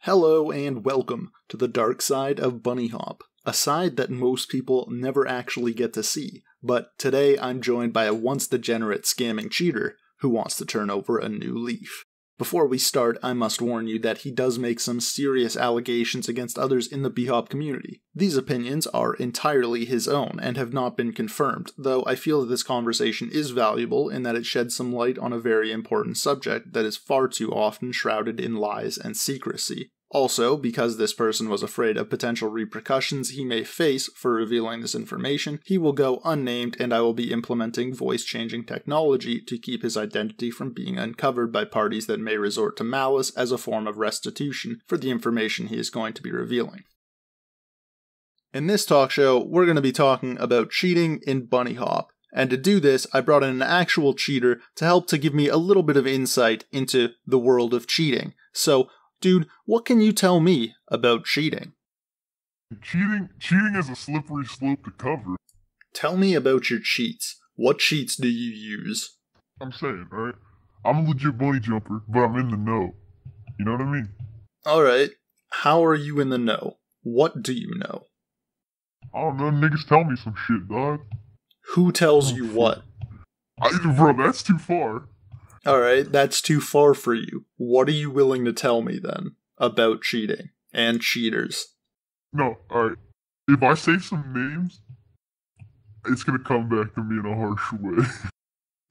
Hello and welcome to the dark side of Bunny Hop, a side that most people never actually get to see, but today I'm joined by a once degenerate scamming cheater who wants to turn over a new leaf. Before we start, I must warn you that he does make some serious allegations against others in the Bhop community. These opinions are entirely his own and have not been confirmed, though I feel that this conversation is valuable in that it sheds some light on a very important subject that is far too often shrouded in lies and secrecy. Also, because this person was afraid of potential repercussions he may face for revealing this information, he will go unnamed and I will be implementing voice-changing technology to keep his identity from being uncovered by parties that may resort to malice as a form of restitution for the information he is going to be revealing. In this talk show, we're going to be talking about cheating in Bunny Hop, and to do this, I brought in an actual cheater to help to give me a little bit of insight into the world of cheating. So, dude, what can you tell me about cheating? Cheating is a slippery slope to cover. Tell me about your cheats. What cheats do you use? I'm saying, alright? I'm a legit bunny jumper, but I'm in the know. You know what I mean? Alright, how are you in the know? What do you know? I don't know, niggas tell me some shit, dog. Who tells you what? Bro, that's too far. Alright, that's too far for you. What are you willing to tell me then about cheating and cheaters? No, alright. If I say some names, it's gonna come back to me in a harsh way.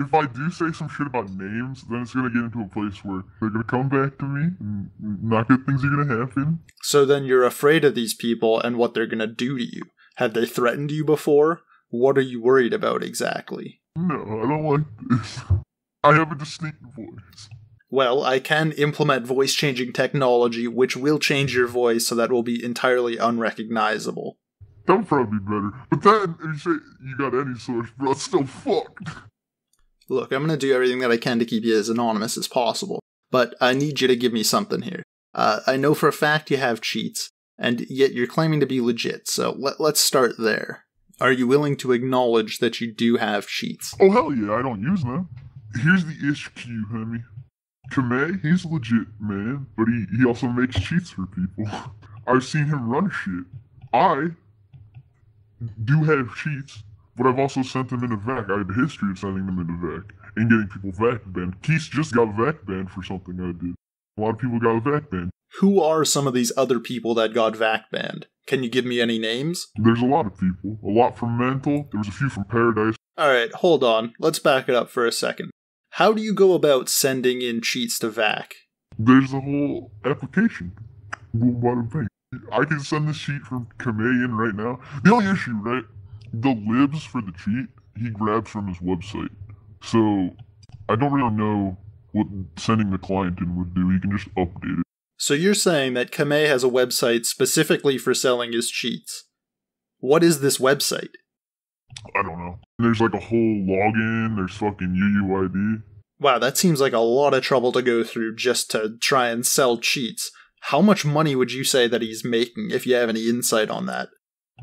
If I do say some shit about names, then it's gonna get into a place where they're gonna come back to me and not good things are gonna happen. So then you're afraid of these people and what they're gonna do to you. Have they threatened you before? What are you worried about exactly? No, I don't like this. I have a distinct voice. Well, I can implement voice-changing technology which will change your voice so that it will be entirely unrecognizable. That would probably be better. But then, if you say you got any source, bro, it's still fucked. Look, I'm gonna do everything that I can to keep you as anonymous as possible, but I need you to give me something here. I know for a fact you have cheats, and yet you're claiming to be legit, so let's start there. Are you willing to acknowledge that you do have cheats? Oh, hell yeah, I don't use them. Here's the issue, homie. Kamei, he's legit, man, but he also makes cheats for people. I've seen him run shit. I do have cheats, but I've also sent them into vac. I had a history of sending them into vac and getting people vac banned. Keith just got vac banned for something I did. A lot of people got vac banned. Who are some of these other people that got vac banned? Can you give me any names? There's a lot of people. A lot from Mental. There was a few from Paradise. Alright, hold on. Let's back it up for a second. How do you go about sending in cheats to VAC? There's a whole application. I can send this cheat from Kamei in right now. The only issue, right? The libs for the cheat, he grabs from his website. So, I don't really know what sending the client in would do. He can just update it. So you're saying that Kamei has a website specifically for selling his cheats. What is this website? I don't know. There's like a whole login, there's fucking UUID. Wow, that seems like a lot of trouble to go through just to try and sell cheats. How much money would you say that he's making, if you have any insight on that?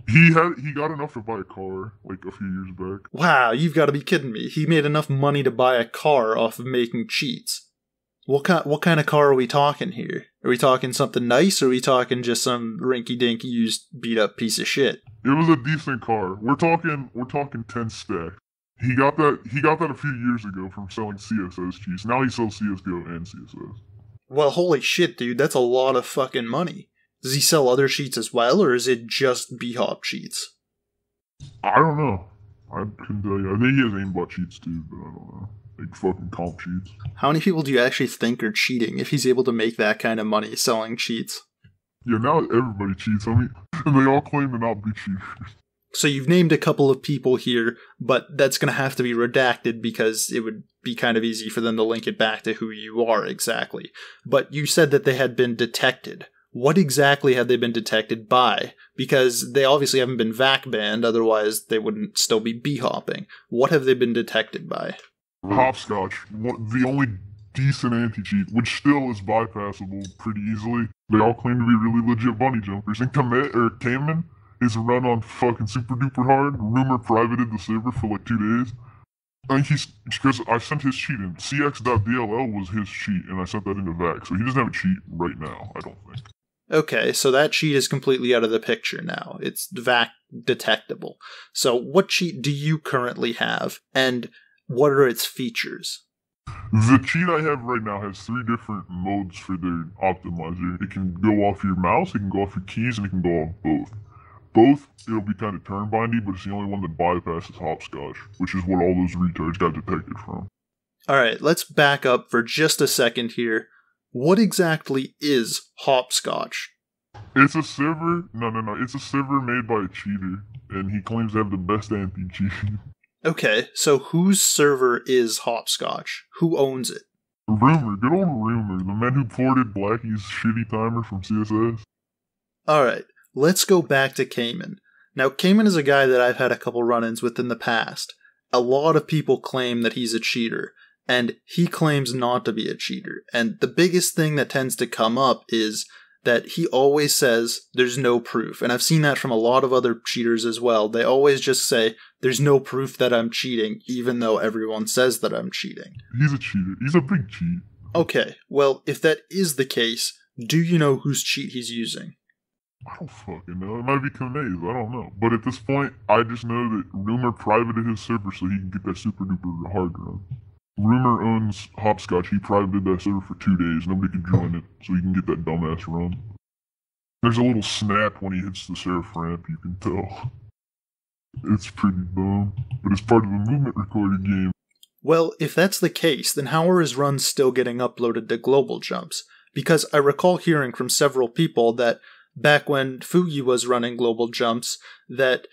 He got enough to buy a car, like, a few years back. Wow, you've got to be kidding me. He made enough money to buy a car off of making cheats. What kind of car are we talking here? Are we talking something nice, or are we talking just some rinky-dinky used beat-up piece of shit? It was a decent car. We're talking 10 stacks. He got that a few years ago from selling CSS cheats. Now he sells CSGO and CSS. Well, holy shit, dude, that's a lot of fucking money. Does he sell other cheats as well, or is it just Bhop cheats? I don't know. I couldn't tell you. I think he has aimbot cheats too, but I don't know. Like fucking comp cheats. How many people do you actually think are cheating if he's able to make that kind of money selling cheats? Yeah, now everybody cheats. I mean, and they all claim to not be cheaters. So you've named a couple of people here, but that's going to have to be redacted because it would be kind of easy for them to link it back to who you are exactly. But you said that they had been detected. What exactly had they been detected by? Because they obviously haven't been VAC banned, otherwise they wouldn't still be B-hopping. What have they been detected by? Hopscotch, the only decent anti-cheat, which still is bypassable pretty easily. They all claim to be really legit bunny jumpers, and Kamen is run on fucking super duper hard. Rumor privated the server for like 2 days. I think because I sent his cheat in. cx.dll was his cheat, and I sent that into VAC, so he doesn't have a cheat right now, I don't think. Okay, so that cheat is completely out of the picture now. It's VAC detectable. So what cheat do you currently have, and what are its features? The cheat I have right now has 3 different modes for their optimizer. It can go off your mouse, it can go off your keys, and it can go off both. Both, it'll be kind of turn-bindy, but it's the only one that bypasses hopscotch, which is what all those retards got detected from. Alright, let's back up for just a second here. What exactly is hopscotch? It's a server, no, it's a server made by a cheater, and he claims to have the best anti-cheat. Okay, so whose server is hopscotch? Who owns it? Rumor, good old Rumor, the man who ported Blackie's shitty timer from CSS. Alright, let's go back to Cayman. Now, Cayman is a guy that I've had a couple run-ins with in the past. A lot of people claim that he's a cheater, and he claims not to be a cheater. And the biggest thing that tends to come up is that he always says there's no proof. And I've seen that from a lot of other cheaters as well. They always just say there's no proof that I'm cheating, even though everyone says that I'm cheating. He's a cheater. He's a big cheat. Okay, well, if that is the case, do you know whose cheat he's using? I don't fucking know. It might be Kamaze. I don't know. But at this point, I just know that Rumor privated his server so he can get that super duper hard run. Rumor owns Hopscotch. He privated that server for 2 days. Nobody could join it, so he can get that dumbass run. There's a little snap when he hits the surf ramp, you can tell. It's pretty dumb, but it's part of the movement recorder game. Well, if that's the case, then how are his runs still getting uploaded to Global Jumps? Because I recall hearing from several people that back when Fugi was running Global Jumps, that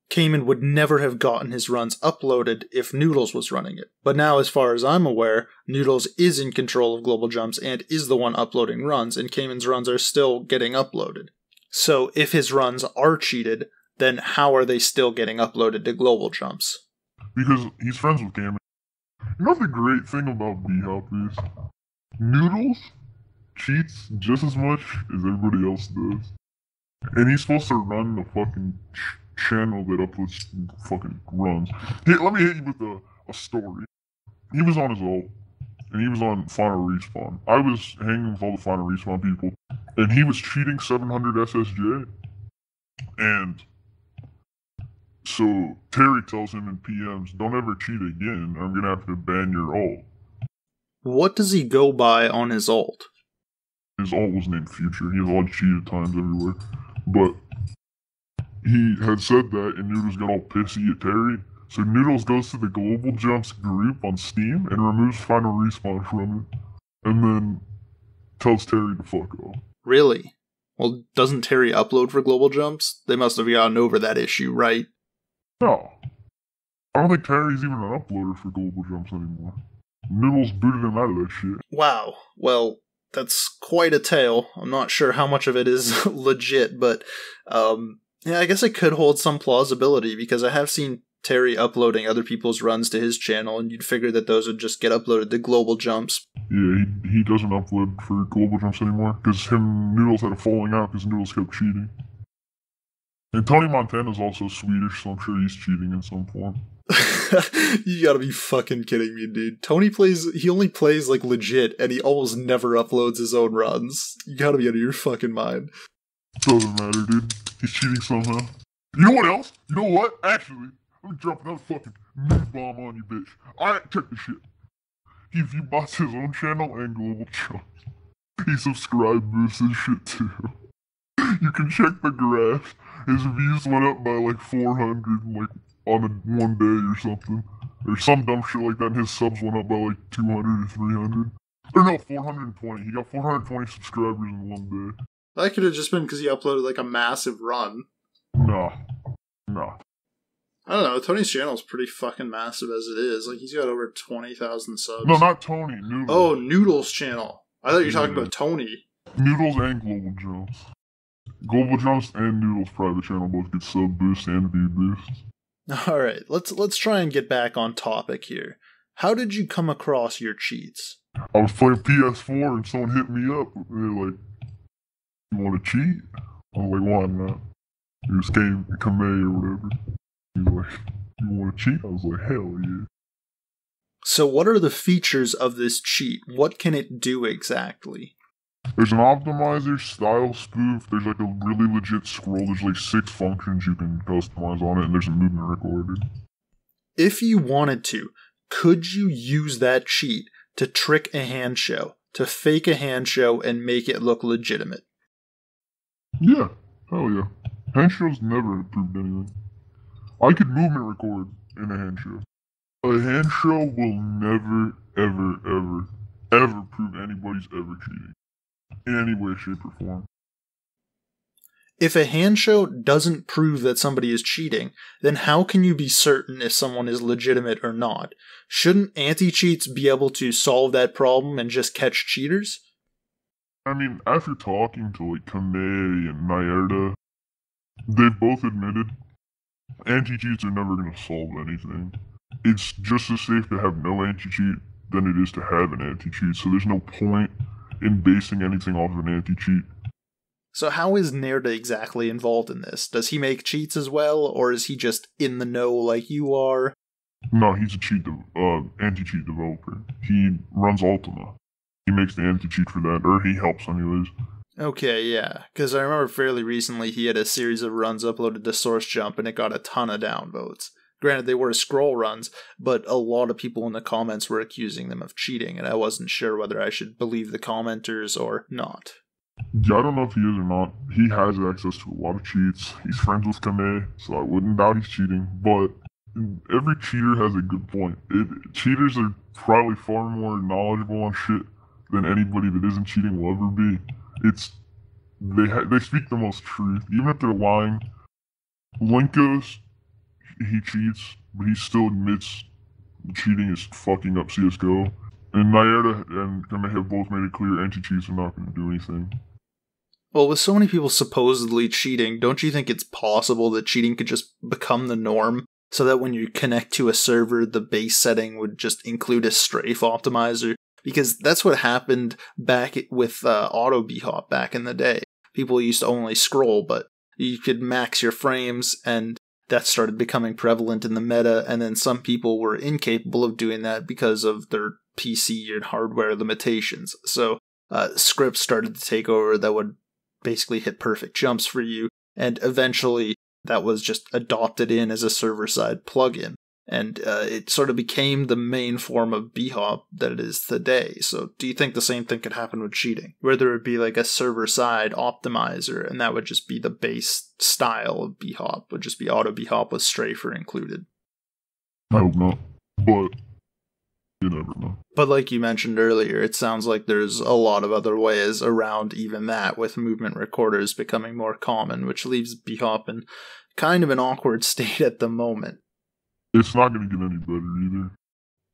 Cayman would never have gotten his runs uploaded if Noodles was running it. But now, as far as I'm aware, Noodles is in control of Global Jumps and is the one uploading runs, and Cayman's runs are still getting uploaded. So if his runs are cheated, then how are they still getting uploaded to Global Jumps? Because he's friends with Cayman. You know the great thing about Bhop is? Noodles cheats just as much as everybody else does. And he's supposed to run the fucking channel that uploads fucking runs. Here, let me hit you with a story. He was on his ult, and he was on Final Respawn. I was hanging with all the Final Respawn people, and he was cheating 700 SSJ. And so Terry tells him in PMs, don't ever cheat again, or I'm gonna have to ban your ult. What does he go by on his ult? His ult was named Future. He has a lot of cheated times everywhere. But he had said that, and Noodles got all pissy at Terry. So Noodles goes to the Global Jumps group on Steam and removes Final Respawn from it. And then tells Terry to fuck off. Really? Well, doesn't Terry upload for Global Jumps? They must have gotten over that issue, right? No. I don't think Terry's even an uploader for Global Jumps anymore. Noodles booted him out of that shit. Wow. Well, that's quite a tale. I'm not sure how much of it is legit, but yeah, I guess it could hold some plausibility, because I have seen Terry uploading other people's runs to his channel, and you'd figure that those would just get uploaded to Global Jumps. Yeah, he doesn't upload for Global Jumps anymore, because him and Noodles had a falling out because Noodles kept cheating. And Tony Montana's also Swedish, so I'm sure he's cheating in some form. You gotta be fucking kidding me, dude. He only plays like legit, and he almost never uploads his own runs. You gotta be out of your fucking mind. Doesn't matter, dude. He's cheating somehow. You know what else? You know what? Actually, let me drop another fucking nude bomb on you, bitch. Alright, check this shit. He viewbots his own channel and Global Jumps. He subscribe boosts his shit too. You can check the graphs. His views went up by like 400, like, on one day or something. Or some dumb shit like that, and his subs went up by like 200 or 300. Or no, 420. He got 420 subscribers in one day. That could have just been because he uploaded like a massive run. No. I don't know, Tony's channel's pretty fucking massive as it is. Like, he's got over 20,000 subs. No, not Tony, Noodles. Oh, Noodles' channel. I thought you were talking about Tony. Noodles and Global Jumps. Global Jumps and Noodles' private channel both get sub boosts and view boosts. Alright, let's try and get back on topic here. How did you come across your cheats? I was playing PS4 and someone hit me up. They're like, you want to cheat? I was like, why not? It was Kamei or whatever. He was like, you want to cheat? I was like, hell yeah. So what are the features of this cheat? What can it do exactly? There's an optimizer style spoof. There's like a really legit scroll. There's like 6 functions you can customize on it, and there's a movement recorder. If you wanted to, could you use that cheat to trick a hand show, to fake a hand show and make it look legitimate? Yeah, hell yeah. Hand shows never proved anything. I could movement record in a hand show. A hand show will never, ever prove anybody's ever cheating. In any way, shape, or form. If a hand show doesn't prove that somebody is cheating, then how can you be certain if someone is legitimate or not? Shouldn't anti-cheats be able to solve that problem and just catch cheaters? I mean, after talking to like Kamei and Nayerda, they've both admitted anti-cheats are never going to solve anything. It's just as safe to have no anti-cheat than it is to have an anti-cheat, so there's no point in basing anything off of an anti-cheat. So how is Nerda exactly involved in this? Does he make cheats as well, or is he just in the know like you are? No, he's a anti-cheat developer. He runs Ultima. He makes the anti-cheat for that, or he helps anyways. Okay, yeah, because I remember fairly recently he had a series of runs uploaded to SourceJump and it got a ton of downvotes. Granted, they were scroll runs, but a lot of people in the comments were accusing them of cheating, and I wasn't sure whether I should believe the commenters or not. Yeah, I don't know if he is or not. He has access to a lot of cheats. He's friends with Kamei, so I wouldn't doubt he's cheating. But every cheater has a good point. Cheaters are probably far more knowledgeable on shit than anybody that isn't cheating will ever be. They speak the most truth, even if they're lying. Linkos, he cheats, but he still admits cheating is fucking up CS:GO. And Nayerda and Kamei have both made it clear anti-cheats are not going to do anything. Well, with so many people supposedly cheating, don't you think it's possible that cheating could just become the norm? So that when you connect to a server, the base setting would just include a strafe optimizer? Because that's what happened back with auto Bhop back in the day. People used to only scroll, but you could max your frames, and that started becoming prevalent in the meta, and then some people were incapable of doing that because of their PC and hardware limitations. So scripts started to take over that would basically hit perfect jumps for you, and eventually that was just adopted in as a server-side plugin. And it sort of became the main form of Bhop that it is today. So do you think the same thing could happen with cheating? Where there would be like a server-side optimizer, and that would just be the base style of Bhop, would just be auto Bhop with strafer included? I hope not, but you never know. But like you mentioned earlier, it sounds like there's a lot of other ways around even that, with movement recorders becoming more common, which leaves Bhop in kind of an awkward state at the moment. It's not going to get any better either.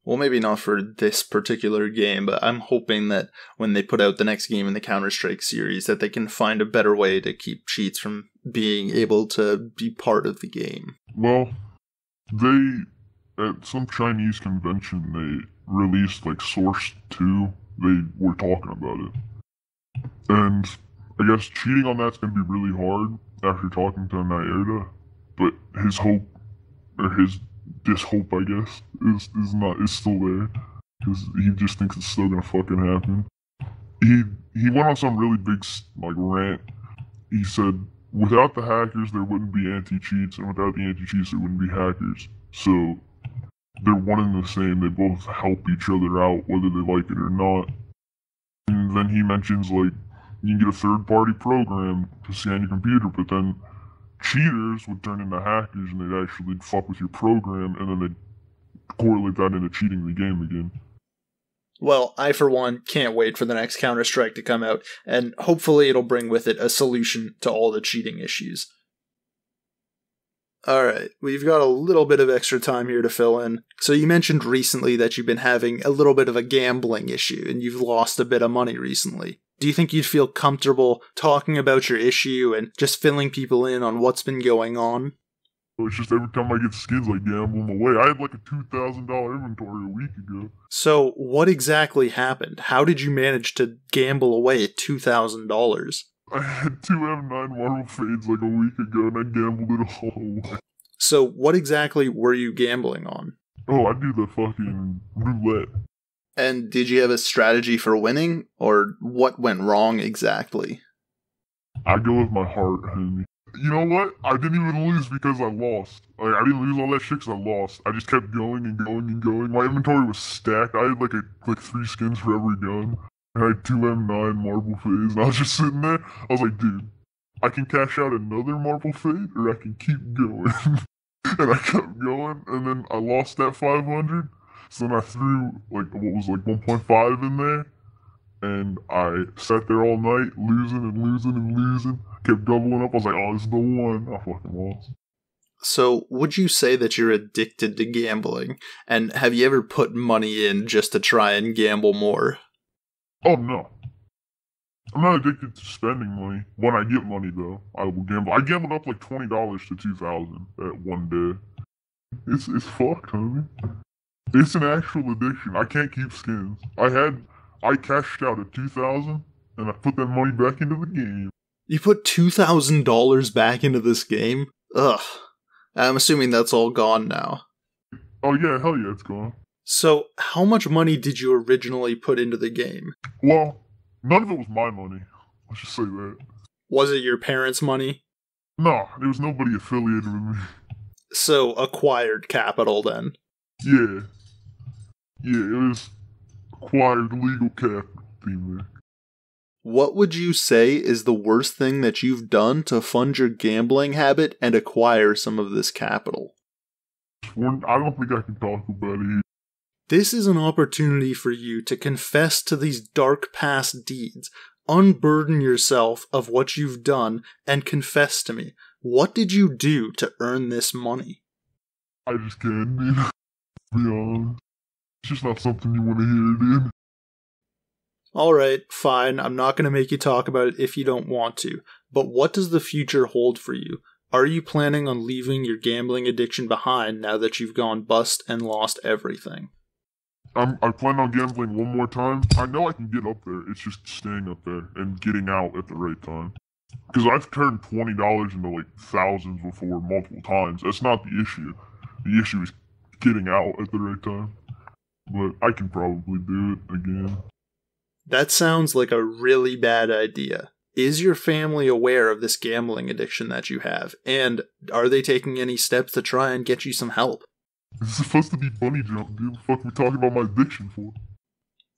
Well, maybe not for this particular game, but I'm hoping that when they put out the next game in the Counter-Strike series, that they can find a better way to keep cheats from being able to be part of the game. Well, at some Chinese convention, they released like Source 2. They were talking about it. And I guess cheating on that's going to be really hard after talking to Nayerda, but his hope, or his dishope, I guess, is still there, because he just thinks it's still gonna fucking happen. He went on some really big like rant. He said, without the hackers there wouldn't be anti-cheats, and without the anti-cheats there wouldn't be hackers. So they're one and the same. They both help each other out whether they like it or not. And then he mentions like you can get a third-party program to scan your computer, but then cheaters would turn into hackers and they'd actually fuck with your program, and then they'd correlate that into cheating the game again. Well, I for one can't wait for the next Counter-Strike to come out, and hopefully it'll bring with it a solution to all the cheating issues. Alright, we've got a little bit of extra time here to fill in. So you mentioned recently that you've been having a little bit of a gambling issue, and you've lost a bit of money recently. Do you think you'd feel comfortable talking about your issue and just filling people in on what's been going on? It's just every time I get skins, I gamble them away. I had like a $2,000 inventory a week ago. So what exactly happened? How did you manage to gamble away $2,000? I had 2 M9 Marvel Fades like a week ago, and I gambled it all away. So what exactly were you gambling on? Oh, I do the fucking roulette. And did you have a strategy for winning, or what went wrong exactly? I go with my heart, homie. You know what? I didn't even lose because I lost. Like, I didn't lose all that shit because I lost. I just kept going and going and going. My inventory was stacked. I had like 3 skins for every gun. I had 2 M9 Marble Fades, and I was just sitting there. I was like, dude, I can cash out another Marble Fade, or I can keep going. And I kept going, and then I lost that 500. So then I threw what was 1.5 in there. And I sat there all night, losing and losing and losing. Kept doubling up. I was like, oh, this is the one. I fucking lost. So, would you say that you're addicted to gambling? And have you ever put money in just to try and gamble more? Oh, no. I'm not addicted to spending money. When I get money, though, I will gamble. I gambled up like $20 to $2,000 that one day. It's fucked, homie. It's an actual addiction. I can't keep skins. I cashed out at $2,000, and I put that money back into the game. You put $2,000 back into this game? Ugh. I'm assuming that's all gone now. Oh yeah, hell yeah, it's gone. So, how much money did you originally put into the game? Well, none of it was my money. Let's just say that. Was it your parents' money? Nah, there was nobody affiliated with me. So, acquired capital then? Yeah. Yeah, it was acquired legal capital, T-Mac. What would you say is the worst thing that you've done to fund your gambling habit and acquire some of this capital? I don't think I can talk about it. This is an opportunity for you to confess to these dark past deeds, unburden yourself of what you've done, and confess to me. What did you do to earn this money? I just can't, dude. To be honest. It's just not something you want to hear, dude. Alright, fine, I'm not going to make you talk about it if you don't want to, but what does the future hold for you? Are you planning on leaving your gambling addiction behind now that you've gone bust and lost everything? I plan on gambling one more time. I know I can get up there, it's just staying up there and getting out at the right time. Because I've turned $20 into thousands before multiple times. That's not the issue. The issue is getting out at the right time. But I can probably do it again. That sounds like a really bad idea. Is your family aware of this gambling addiction that you have? And are they taking any steps to try and get you some help? This is supposed to be bunny jump, dude. What the fuck are we talking about my addiction for?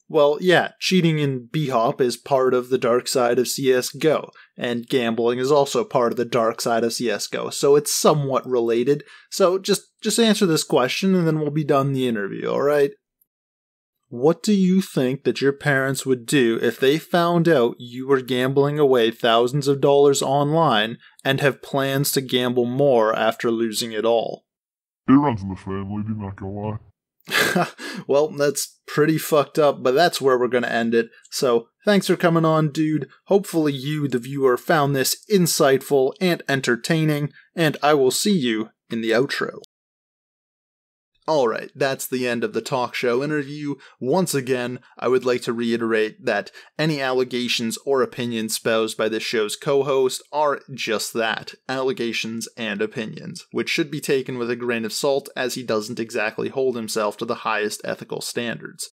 Well, yeah, cheating in Bhop is part of the dark side of CSGO, and gambling is also part of the dark side of CSGO, so it's somewhat related. So just answer this question and then we'll be done the interview, alright? What do you think that your parents would do if they found out you were gambling away thousands of dollars online and have plans to gamble more after losing it all? It runs in the family, dude, not gonna lie. Well, that's pretty fucked up, but that's where we're gonna end it. So, thanks for coming on, dude. Hopefully you, the viewer, found this insightful and entertaining, and I will see you in the outro. Alright, that's the end of the talk show interview. Once again, I would like to reiterate that any allegations or opinions espoused by this show's co-host are just that, allegations and opinions, which should be taken with a grain of salt as he doesn't exactly hold himself to the highest ethical standards.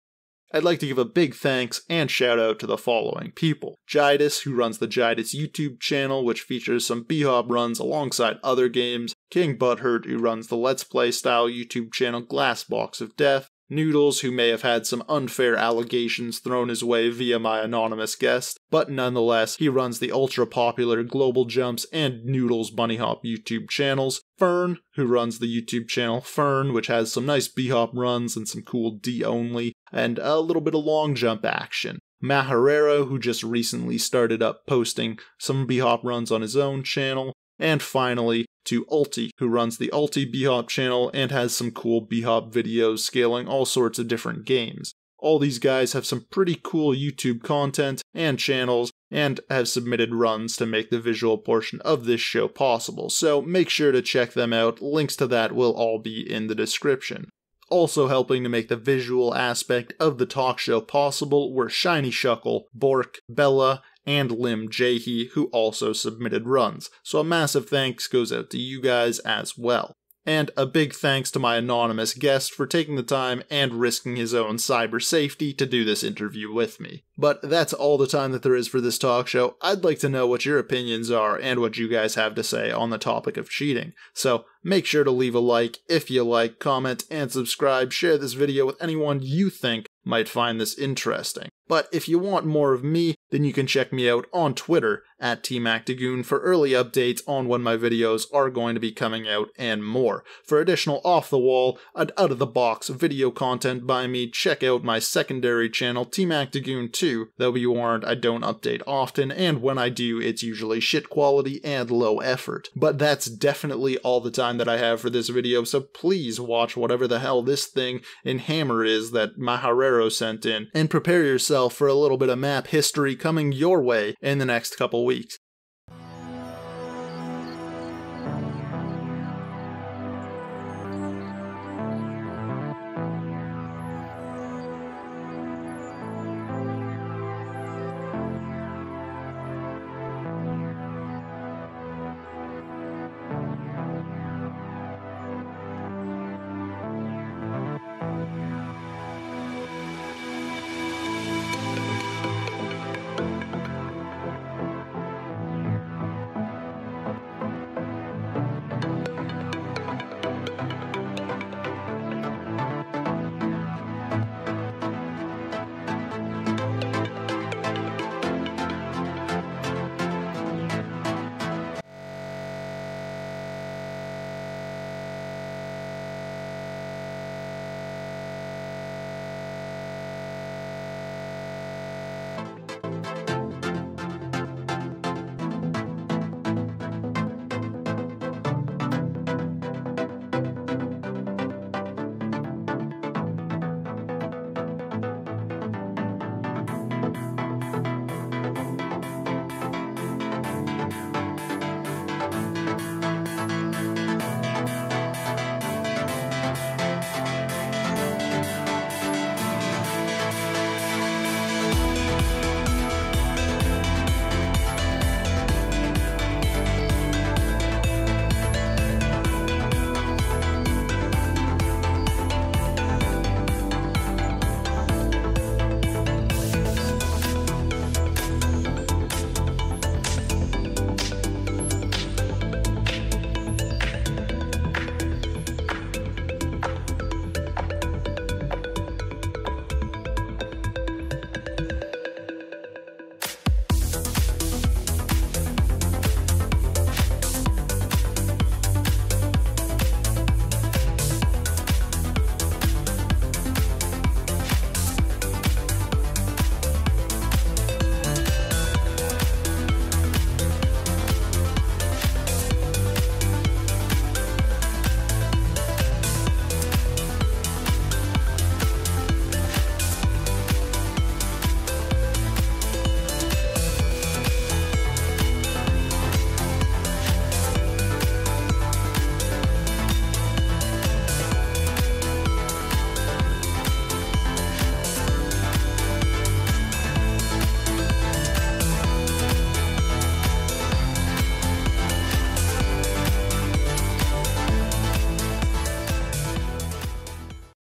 I'd like to give a big thanks and shout out to the following people. Jidus, who runs the Jidus YouTube channel, which features some Bhop runs alongside other games. King Butthurt, who runs the Let's Play style YouTube channel Glassbox of Death. Noodles, who may have had some unfair allegations thrown his way via my anonymous guest, but nonetheless, he runs the ultra-popular Global Jumps and Noodles Bunny Hop YouTube channels. Fern, who runs the YouTube channel Fern, which has some nice Bhop runs and some cool D-only, and a little bit of long jump action. Maharero, who just recently started up posting some Bhop runs on his own channel. And finally, to Ulti, who runs the Ulti Bhop channel and has some cool Bhop videos scaling all sorts of different games. All these guys have some pretty cool YouTube content and channels and have submitted runs to make the visual portion of this show possible, so make sure to check them out. Links to that will all be in the description. Also helping to make the visual aspect of the talk show possible were Shiny Shuckle, Bork, Bella, and Lim Jahe, who also submitted runs, so a massive thanks goes out to you guys as well. And a big thanks to my anonymous guest for taking the time and risking his own cyber safety to do this interview with me. But that's all the time that there is for this talk show. I'd like to know what your opinions are and what you guys have to say on the topic of cheating. So make sure to leave a like if you like, comment, and subscribe. Share this video with anyone you think might find this interesting. But if you want more of me, then you can check me out on Twitter at TMacDaGoon for early updates on when my videos are going to be coming out and more. For additional off-the-wall and out-of-the-box video content by me, check out my secondary channel, TMacDaGoon 2, though be warned I don't update often, and when I do, it's usually shit quality and low effort. But that's definitely all the time that I have for this video, so please watch whatever the hell this thing in Hammer is that Maharero sent in, and prepare yourself for a little bit of map history coming your way in the next couple weeks.